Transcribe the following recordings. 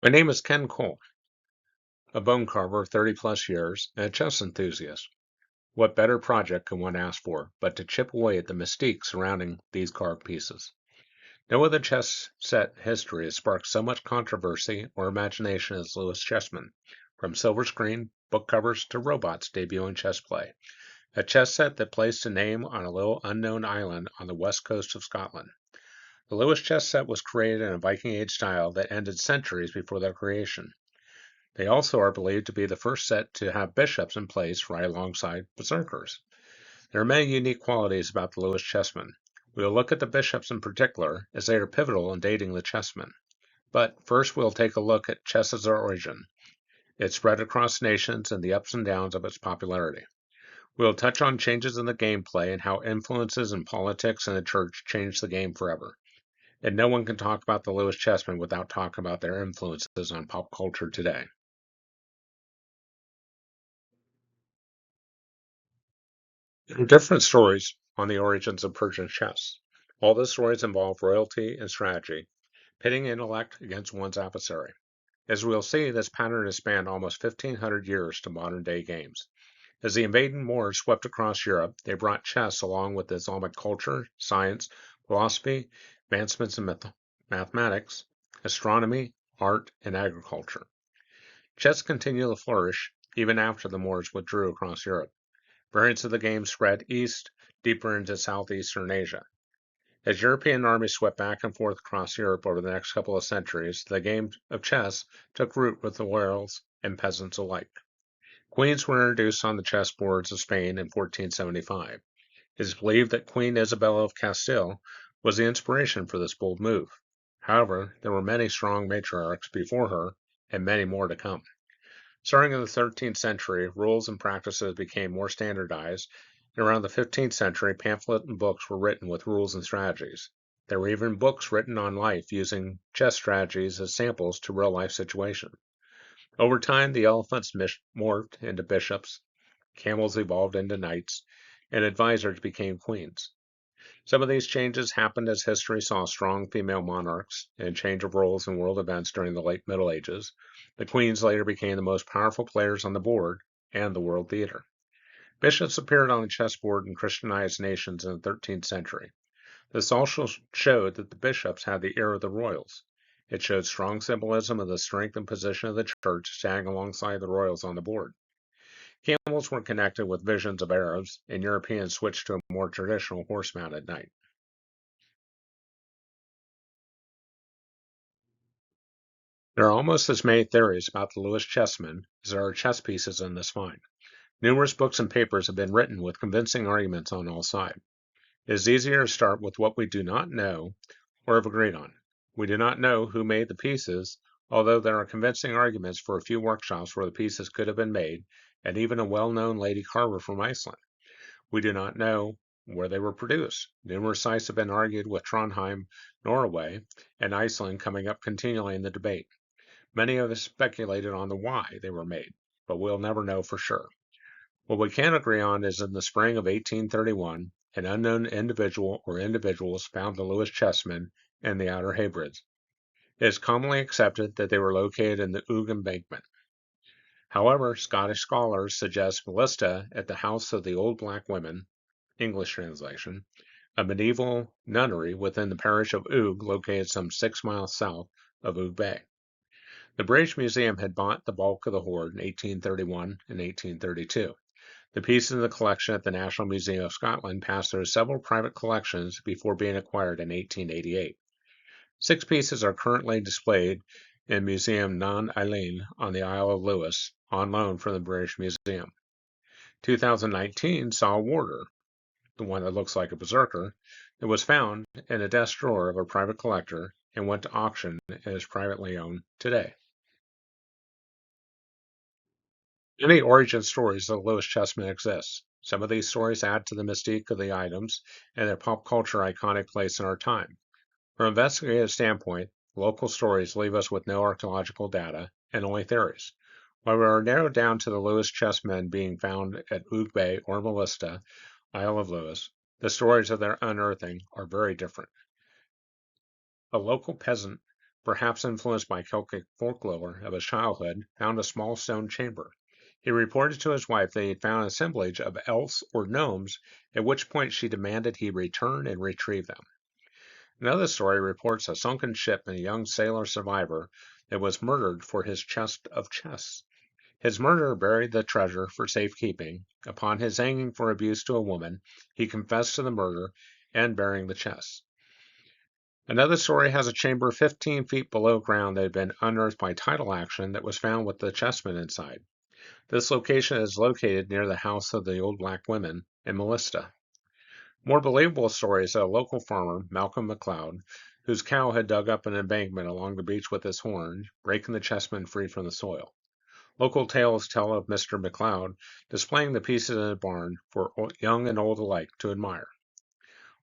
My name is Ken Koll, a bone carver of 30 plus years and a chess enthusiast. What better project can one ask for but to chip away at the mystique surrounding these carved pieces? No other chess set history has sparked so much controversy or imagination as Lewis Chessmen, from silver screen, book covers to robots debuting chess play. A chess set that placed a name on a little unknown island on the west coast of Scotland. The Lewis chess set was created in a Viking Age style that ended centuries before their creation. They also are believed to be the first set to have bishops in place right alongside berserkers. There are many unique qualities about the Lewis chessmen. We will look at the bishops in particular, as they are pivotal in dating the chessmen. But first we'll take a look at chess's origin, its spread across nations, and the ups and downs of its popularity. We'll touch on changes in the gameplay and how influences in politics and the church changed the game forever. And no one can talk about the Lewis chessmen without talking about their influences on pop culture today. There are different stories on the origins of Persian chess. All the stories involve royalty and strategy, pitting intellect against one's adversary. As we'll see, this pattern has spanned almost 1,500 years to modern-day games. As the invading Moors swept across Europe, they brought chess along with Islamic culture, science, philosophy, advancements in mathematics, astronomy, art, and agriculture. Chess continued to flourish even after the Moors withdrew across Europe. Variants of the game spread east, deeper into southeastern Asia. As European armies swept back and forth across Europe over the next couple of centuries, the game of chess took root with the royals and peasants alike. Queens were introduced on the chessboards of Spain in 1475. It is believed that Queen Isabella of Castile was the inspiration for this bold move. However, there were many strong matriarchs before her, and many more to come. Starting in the 13th century, rules and practices became more standardized, and around the 15th century, pamphlets and books were written with rules and strategies. There were even books written on life using chess strategies as samples to real-life situations. Over time, the elephants morphed into bishops, camels evolved into knights, and advisors became queens. Some of these changes happened as history saw strong female monarchs and change of roles in world events during the late Middle Ages. The queens later became the most powerful players on the board and the world theater. Bishops appeared on the chessboard in Christianized nations in the 13th century. This also showed that the bishops had the ear of the royals. It showed strong symbolism of the strength and position of the church standing alongside the royals on the board. Camels were connected with visions of Arabs, and Europeans switched to a more traditional horse-mounted knight. There are almost as many theories about the Lewis chessmen as there are chess pieces in this find. Numerous books and papers have been written with convincing arguments on all sides. It is easier to start with what we do not know or have agreed on. We do not know who made the pieces, although there are convincing arguments for a few workshops where the pieces could have been made, and even a well-known lady carver from Iceland. We do not know where they were produced. Numerous sites have been argued, with Trondheim, Norway, and Iceland coming up continually in the debate. Many of us speculated on the why they were made, but we'll never know for sure. What we can agree on is in the spring of 1831, an unknown individual or individuals found the Lewis chessmen in the Outer Hebrides. It is commonly accepted that they were located in the Oog embankment. However, Scottish scholars suggest Melista at the House of the Old Black Women, English translation, a medieval nunnery within the parish of Oog located some 6 miles south of Oog Bay. The British Museum had bought the bulk of the hoard in 1831 and 1832. The pieces in the collection at the National Museum of Scotland passed through several private collections before being acquired in 1888. 6 pieces are currently displayed in Museum Nan Eilean on the Isle of Lewis, on loan from the British Museum. 2019 saw a warder, the one that looks like a berserker, that was found in a desk drawer of a private collector and went to auction and is privately owned today. Many origin stories of the Lewis chessmen exist. Some of these stories add to the mystique of the items and their pop culture iconic place in our time. From an investigative standpoint, local stories leave us with no archaeological data and only theories. While we are narrowed down to the Lewis chessmen being found at Oog Bay or Melista, Isle of Lewis, the stories of their unearthing are very different. A local peasant perhaps influenced by Celtic folklore of his childhood, found a small stone chamber. He reported to his wife that he had found an assemblage of elves or gnomes, at which point she demanded he return and retrieve them. Another story reports a sunken ship and a young sailor survivor that was murdered for his chest of chess. His murderer buried the treasure for safekeeping. Upon his hanging for abuse to a woman, he confessed to the murder and burying the chest. Another story has a chamber 15 feet below ground that had been unearthed by tidal action that was found with the chessmen inside. This location is located near the house of the old black women in Melissa. More believable stories that a local farmer, Malcolm McLeod, whose cow had dug up an embankment along the beach with his horn, breaking the chessmen free from the soil. Local tales tell of Mr. McLeod displaying the pieces in a barn for young and old alike to admire.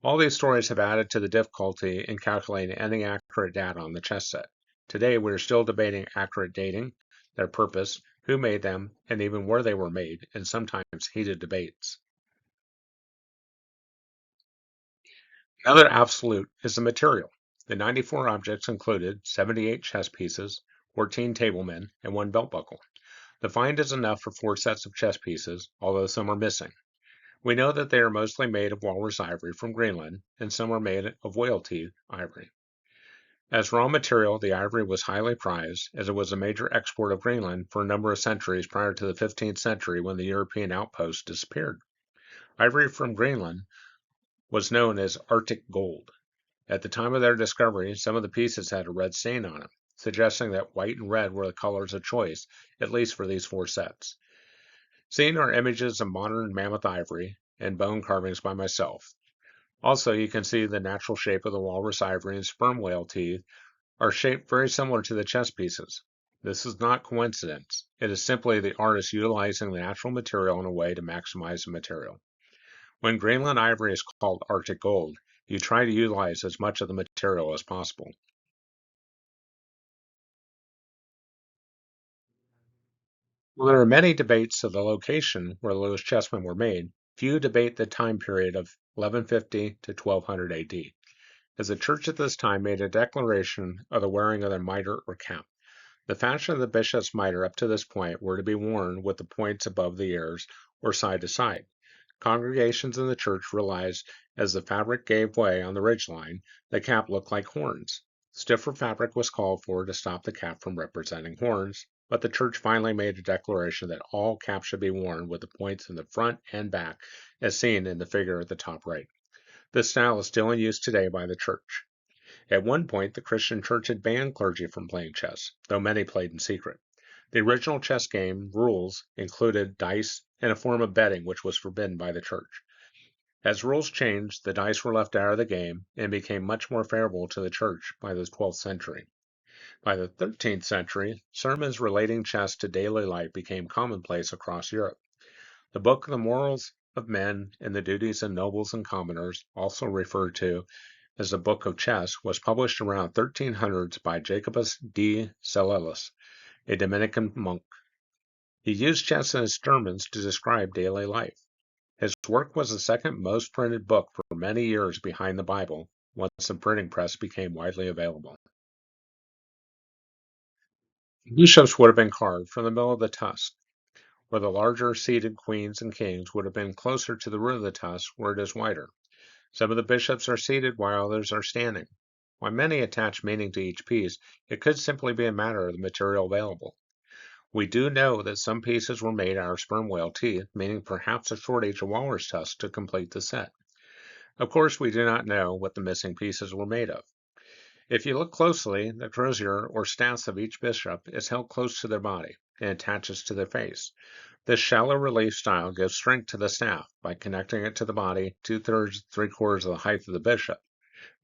All these stories have added to the difficulty in calculating any accurate data on the chess set. Today, we are still debating accurate dating, their purpose, who made them, and even where they were made, in sometimes heated debates. Another absolute is the material. The 94 objects included 78 chess pieces, 14 tablemen, and 1 belt buckle. The find is enough for 4 sets of chess pieces, although some are missing. We know that they are mostly made of walrus ivory from Greenland, and some are made of whale-teeth ivory. As raw material, the ivory was highly prized, as it was a major export of Greenland for a number of centuries prior to the 15th century when the European outposts disappeared. Ivory from Greenland was known as Arctic gold. At the time of their discovery, some of the pieces had a red stain on them, suggesting that white and red were the colors of choice, at least for these 4 sets. Seen are images of modern mammoth ivory and bone carvings by myself. Also, you can see the natural shape of the walrus ivory and sperm whale teeth are shaped very similar to the chess pieces. This is not coincidence. It is simply the artist utilizing the natural material in a way to maximize the material. When Greenland ivory is called Arctic gold, you try to utilize as much of the material as possible. While there are many debates of the location where the Lewis Chessmen were made, few debate the time period of 1150 to 1200 AD, as the church at this time made a declaration of the wearing of the mitre or cap. The fashion of the bishop's mitre up to this point were to be worn with the points above the ears or side to side. Congregations in the church realized as the fabric gave way on the ridgeline, the cap looked like horns. Stiffer fabric was called for to stop the cap from representing horns, but the church finally made a declaration that all caps should be worn with the points in the front and back, as seen in the figure at the top right. This style is still in use today by the church. At one point, the Christian church had banned clergy from playing chess, though many played in secret. The original chess game rules included dice and a form of betting which was forbidden by the church. As rules changed, the dice were left out of the game and became much more favorable to the church by the 12th century. By the 13th century, sermons relating chess to daily life became commonplace across Europe. The book The Morals of Men and the Duties of Nobles and Commoners, also referred to as the Book of Chess, was published around 1300s by Jacobus de Salinas, a Dominican monk. He used chess in his sermons to describe daily life. His work was the second most printed book for many years behind the Bible, once the printing press became widely available. Bishops would have been carved from the middle of the tusk, where the larger seated queens and kings would have been closer to the root of the tusk where it is wider. Some of the bishops are seated while others are standing. While many attach meaning to each piece, it could simply be a matter of the material available. We do know that some pieces were made out of sperm whale teeth, meaning perhaps a shortage of walrus tusk to complete the set. Of course, we do not know what the missing pieces were made of. If you look closely, the crozier or stance of each bishop is held close to their body and attaches to their face. This shallow relief style gives strength to the staff by connecting it to the body 2/3 to 3/4 of the height of the bishop.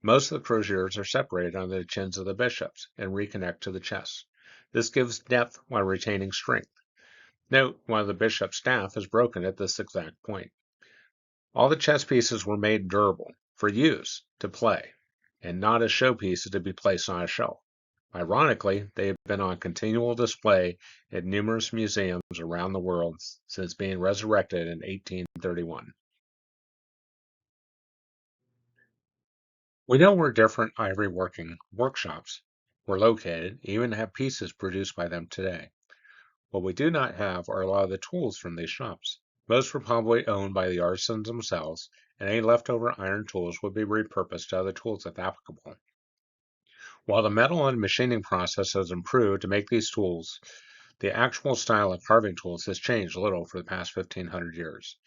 Most of the croziers are separated on the chins of the bishops and reconnect to the chest. This gives depth while retaining strength. Note, while the bishop's staff is broken at this exact point. All the chess pieces were made durable, for use, to play, and not as showpieces to be placed on a shelf. Ironically, they have been on continual display at numerous museums around the world since being resurrected in 1831. We know where different ivory working workshops were located, even have pieces produced by them today. What we do not have are a lot of the tools from these shops. Most were probably owned by the artisans themselves, and any leftover iron tools would be repurposed to other tools if applicable. While the metal and machining process has improved to make these tools, the actual style of carving tools has changed little for the past 1500 years.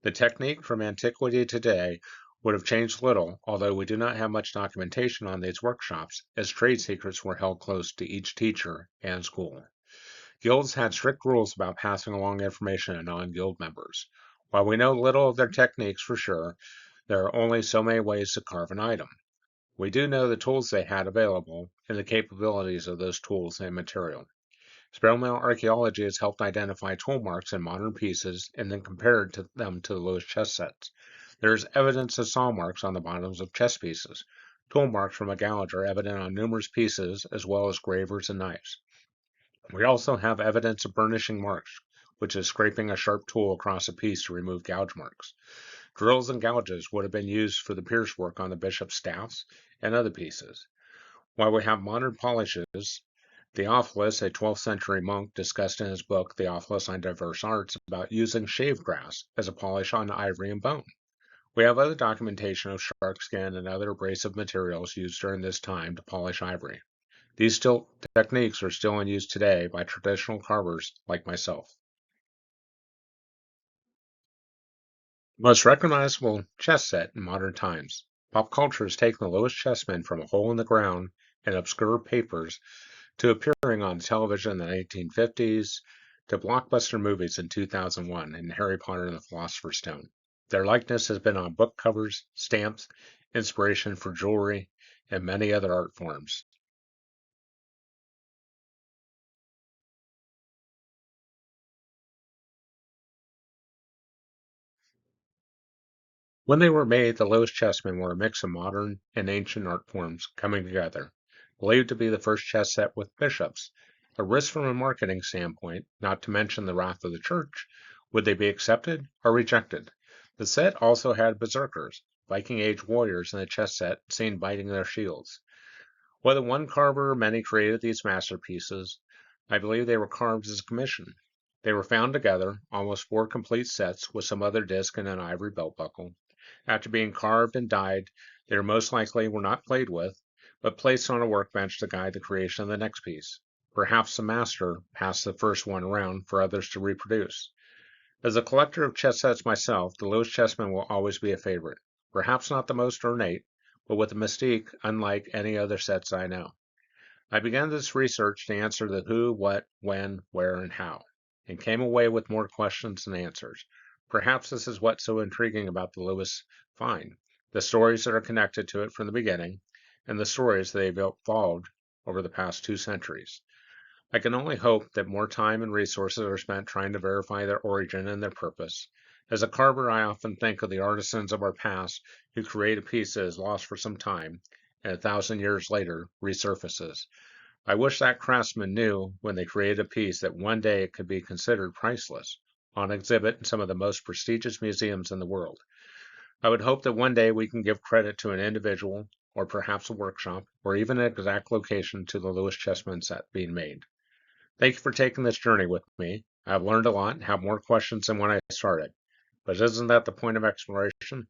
The technique from antiquity to today would have changed little, although we do not have much documentation on these workshops, as trade secrets were held close to each teacher and school. Guilds had strict rules about passing along information to non-guild members. While we know little of their techniques for sure, there are only so many ways to carve an item. We do know the tools they had available and the capabilities of those tools and material. Experimental archaeology has helped identify tool marks in modern pieces and then compared them to the Lewis chess sets. There is evidence of saw marks on the bottoms of chess pieces. Tool marks from a gouge are evident on numerous pieces, as well as gravers and knives. We also have evidence of burnishing marks, which is scraping a sharp tool across a piece to remove gouge marks. Drills and gouges would have been used for the pierce work on the bishop's staffs and other pieces. While we have modern polishes, Theophilus, a 12th century monk, discussed in his book Theophilus on Diverse Arts about using shaved grass as a polish on ivory and bone. We have other documentation of shark skin and other abrasive materials used during this time to polish ivory. These techniques are still in use today by traditional carvers like myself. Most recognizable chess set in modern times. Pop culture has taken the Lewis Chessmen from a hole in the ground and obscure papers to appearing on television in the 1950s to blockbuster movies in 2001 and Harry Potter and the Philosopher's Stone. Their likeness has been on book covers, stamps, inspiration for jewelry, and many other art forms. When they were made, the Lewis Chessmen were a mix of modern and ancient art forms coming together, believed to be the first chess set with bishops. A risk from a marketing standpoint, not to mention the wrath of the church. Would they be accepted or rejected? The set also had berserkers, Viking Age warriors in the chess set, seen biting their shields. Whether one carver or many created these masterpieces, I believe they were carved as a commission. They were found together, almost 4 complete sets, with some other disc and an ivory belt buckle. After being carved and dyed, they most likely were not played with, but placed on a workbench to guide the creation of the next piece. Perhaps the master passed the first one around for others to reproduce. As a collector of chess sets myself, the Lewis Chessmen will always be a favorite. Perhaps not the most ornate, but with a mystique unlike any other sets I know. I began this research to answer the who, what, when, where, and how, and came away with more questions than answers. Perhaps this is what's so intriguing about the Lewis find, the stories that are connected to it from the beginning, and the stories they've evolved over the past 2 centuries. I can only hope that more time and resources are spent trying to verify their origin and their purpose. As a carver, I often think of the artisans of our past who create a piece that is lost for some time and 1,000 years later resurfaces. I wish that craftsmen knew when they created a piece that one day it could be considered priceless, on exhibit in some of the most prestigious museums in the world. I would hope that one day we can give credit to an individual, or perhaps a workshop, or even an exact location to the Lewis Chessmen set being made. Thank you for taking this journey with me. I've learned a lot and have more questions than when I started. But isn't that the point of exploration?